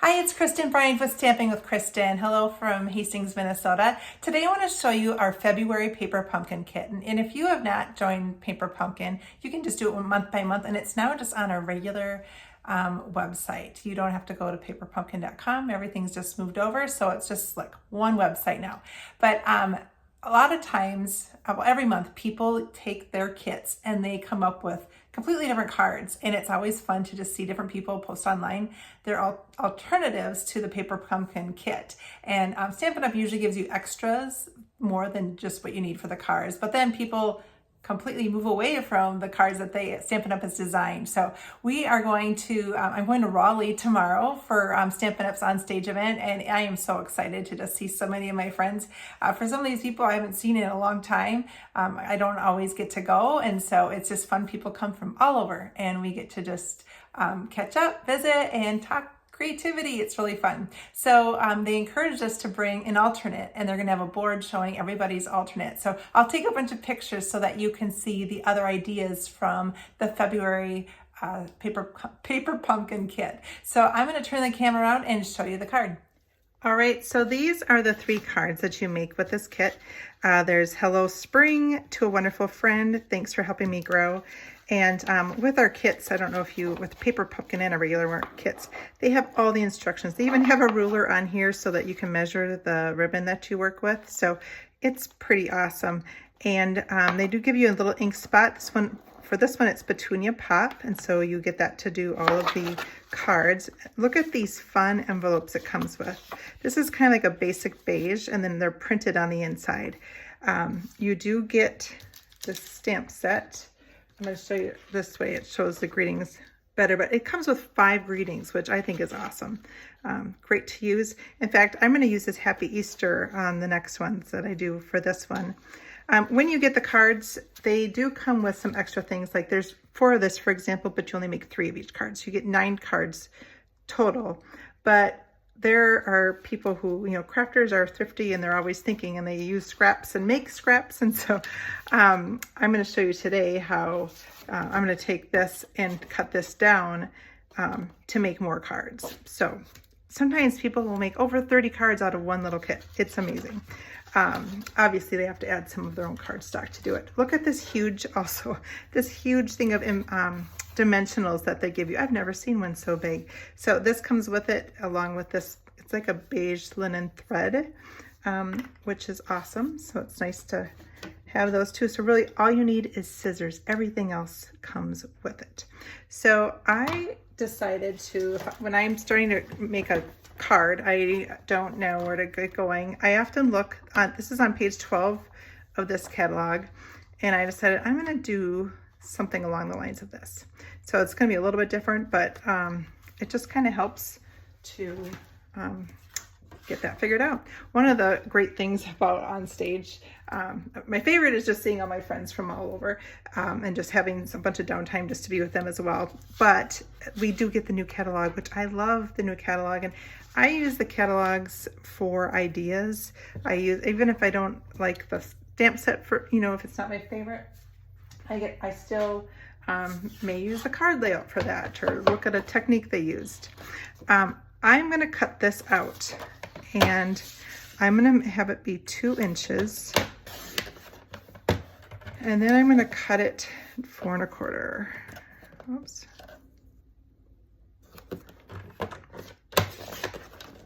Hi, it's Kristen Bryant with Stamping with Kristen. Hello from Hastings, Minnesota. Today I want to show you our February paper pumpkin kit. And if you have not joined Paper Pumpkin, you can just do it month by month. And it's now just on our regular website. You don't have to go to paperpumpkin.com. Everything's just moved over. So it's just like one website now. But a lot of times, well, every month, people take their kits and they come up with completely different cards. And it's always fun to just see different people post online their alternatives to the Paper Pumpkin kit. And Stampin' Up! Usually gives you extras more than just what you need for the cards. But then people completely move away from the cards that Stampin' Up! Has designed. So we are going to, I'm going to Raleigh tomorrow for Stampin' Up's on stage event, and I am so excited to just see so many of my friends. For some of these people I haven't seen in a long time, I don't always get to go, and so it's just fun. People come from all over, and we get to just catch up, visit, and talk creativity. It's really fun. So they encouraged us to bring an alternate, and they're going to have a board showing everybody's alternate. So I'll take a bunch of pictures so that you can see the other ideas from the February paper pumpkin kit. So I'm going to turn the camera around and show you the card. All right, so these are the 3 cards that you make with this kit. There's Hello Spring, To a Wonderful Friend, Thanks for Helping Me Grow. And with our kits, I don't know if you, with Paper Pumpkin and a regular kits, they have all the instructions. They even have a ruler on here so that you can measure the ribbon that you work with. So it's pretty awesome. And they do give you a little ink spot. For this one, it's Petunia Pop, and so you get that to do all of the cards. Look at these fun envelopes it comes with. This is kind of like a basic beige, and then they're printed on the inside. You do get this stamp set. I'm going to show you this way. It shows the greetings better, but it comes with 5 greetings, which I think is awesome. Great to use. In fact, I'm going to use this Happy Easter on the next ones that I do for this one. When you get the cards, they do come with some extra things. Like there's 4 of this, for example, but you only make 3 of each card. So you get 9 cards total. But there are people who, crafters are thrifty and they're always thinking, and they use scraps and make scraps. And so I'm going to show you today how I'm going to take this and cut this down to make more cards. So sometimes people will make over 30 cards out of one little kit. It's amazing. Obviously they have to add some of their own cardstock to do it. Look at this huge thing of dimensionals that they give you. I've never seen one so big. So this comes with it along with this. It's like a beige linen thread, which is awesome. So it's nice to have those too. So really all you need is scissors. Everything else comes with it. So I decided to, when I'm starting to make a card, I don't know where to get going. I often look on, this is on page 12 of this catalog, and I decided I'm going to do something along the lines of this. So it's going to be a little bit different, but it just kind of helps to get that figured out. One of the great things about on stage, my favorite is just seeing all my friends from all over and just having a bunch of downtime just to be with them as well. But we do get the new catalog, which I love the new catalog, and I use the catalogs for ideas. I use, even if I don't like the stamp set for, if it's not my favorite, I still may use the card layout for that, or look at a technique they used. I'm going to cut this out, and I'm going to have it be 2 inches, and then I'm going to cut it 4 1/4. Oops.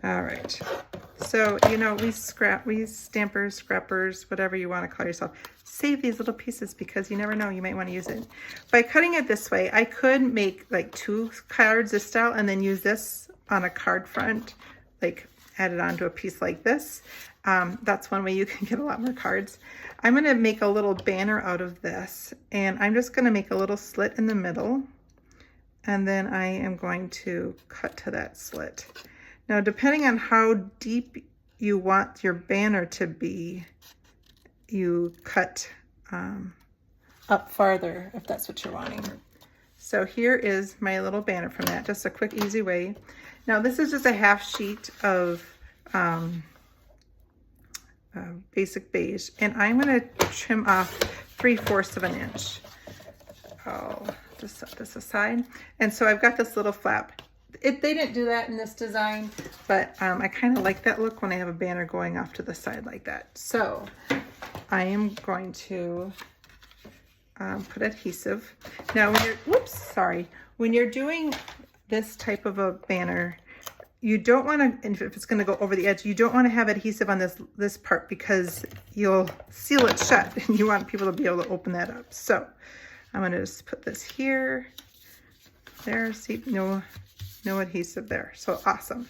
All right. So, we stampers, scrappers, whatever you want to call yourself, save these little pieces because you never know, you might want to use it. By cutting it this way, I could make like 2 cards this style and then use this on a card front, like add it onto a piece like this. That's one way you can get a lot more cards. I'm going to make a little banner out of this, and I'm just going to make a little slit in the middle, and then I am going to cut to that slit. Now, depending on how deep you want your banner to be, you cut up farther if that's what you're wanting. So here is my little banner from that, just a quick, easy way. Now, this is just a half sheet of basic beige, and I'm going to trim off 3/4 of an inch. I'll just set this aside. And so I've got this little flap. They didn't do that in this design, but I kind of like that look when I have a banner going off to the side like that. So I am going to put adhesive. Now when you're, whoops, sorry. When you're doing this type of a banner, you don't want to, and if it's going to go over the edge, you don't want to have adhesive on this part because you'll seal it shut and you want people to be able to open that up. So I'm going to just put this here, there, see, no adhesive there. So awesome.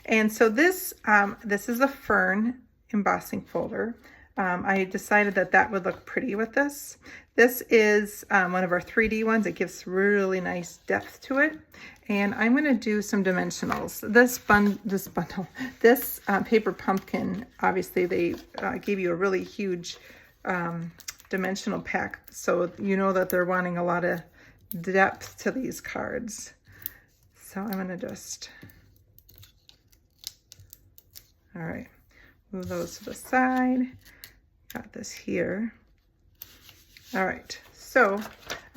And so this is a fern embossing folder. I decided that would look pretty with this. This is one of our 3D ones. It gives really nice depth to it. And I'm going to do some dimensionals. This paper pumpkin, obviously they gave you a really huge dimensional pack. So you know that they're wanting a lot of depth to these cards. So I'm going to just, all right, move those to the side. Got this here. All right, so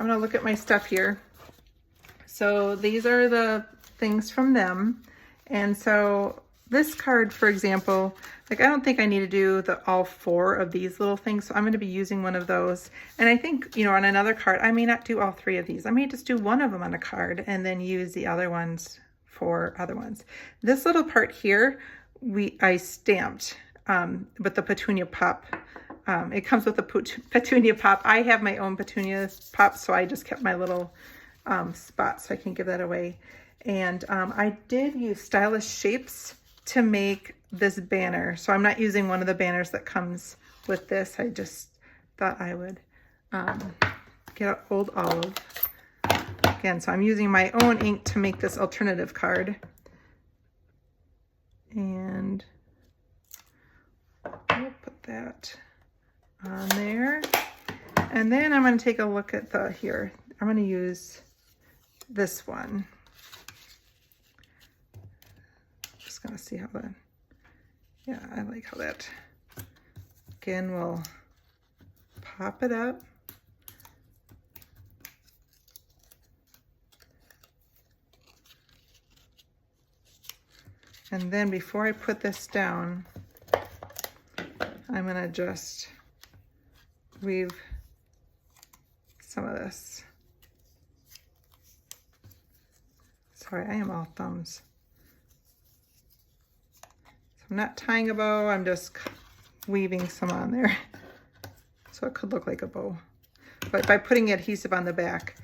I'm gonna look at my stuff here. So these are the things from them. And so this card, for example, like I don't think I need to do all 4 of these little things. So I'm gonna be using one of those. And I think, you know, on another card, I may not do all 3 of these. I may just do one of them on a card and then use the other ones for other ones. This little part here, I stamped with the petunia pop. It comes with a petunia pop. I have my own petunia pop, so I just kept my little spot so I can give that away. And I did use stylish shapes to make this banner. So I'm not using one of the banners that comes with this. I just thought I would get an old olive. Again, so I'm using my own ink to make this alternative card. And we'll put that on there. And then I'm going to take a look at here. I'm going to use this one. Just going to see how that, yeah, I like how that, again, we'll pop it up. And then before I put this down, I'm going to just weave some of this. Sorry, I am all thumbs. So I'm not tying a bow, I'm just weaving some on there. So it could look like a bow. But by putting adhesive on the back,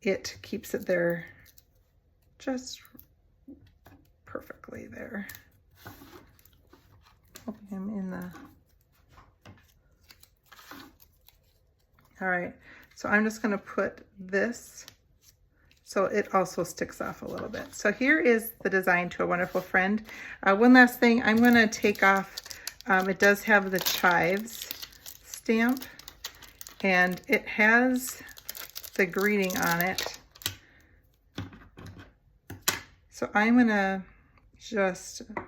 it keeps it there just perfectly there. Hoping I'm in the... All right, so I'm just gonna put this so it also sticks off a little bit. So here is the design to a wonderful friend. One last thing, I'm gonna take off, it does have the chives stamp and it has the greeting on it. So I'm gonna just, I'm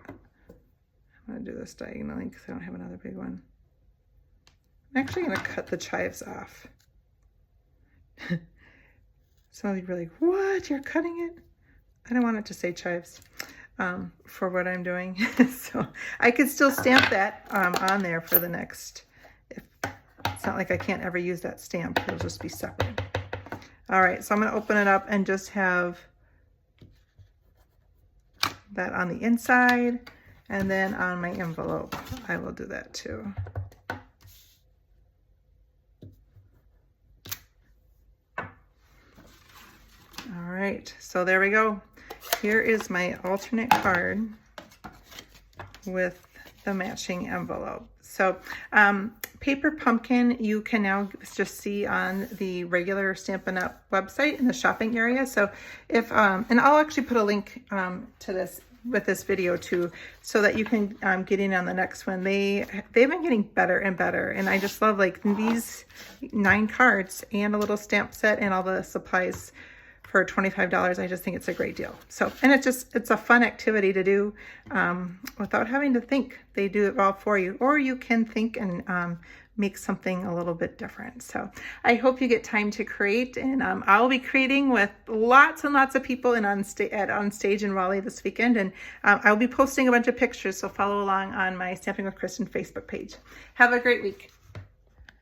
gonna do this diagonally because I don't have another big one. I'm actually going to cut the chives off. Some of you are like, what? You're cutting it? I don't want it to say chives for what I'm doing. So I could still stamp that on there for the next, it's not like I can't ever use that stamp. It'll just be separate. All right, so I'm going to open it up and just have that on the inside. And then on my envelope, I will do that too. All right, so there we go. Here is my alternate card with the matching envelope. So paper pumpkin you can now just see on the regular Stampin' Up website in the shopping area. So if and I'll actually put a link to this with this video too, so that you can get in on the next one. They've been getting better and better, and I just love like these 9 cards and a little stamp set and all the supplies for $25. I just think it's a great deal. So, and it's a fun activity to do without having to think. They do it all for you, or you can think and make something a little bit different. So I hope you get time to create, and I'll be creating with lots and lots of people and on stage in Raleigh this weekend, and I'll be posting a bunch of pictures, so follow along on my Stamping with Kristen Facebook page. Have a great week.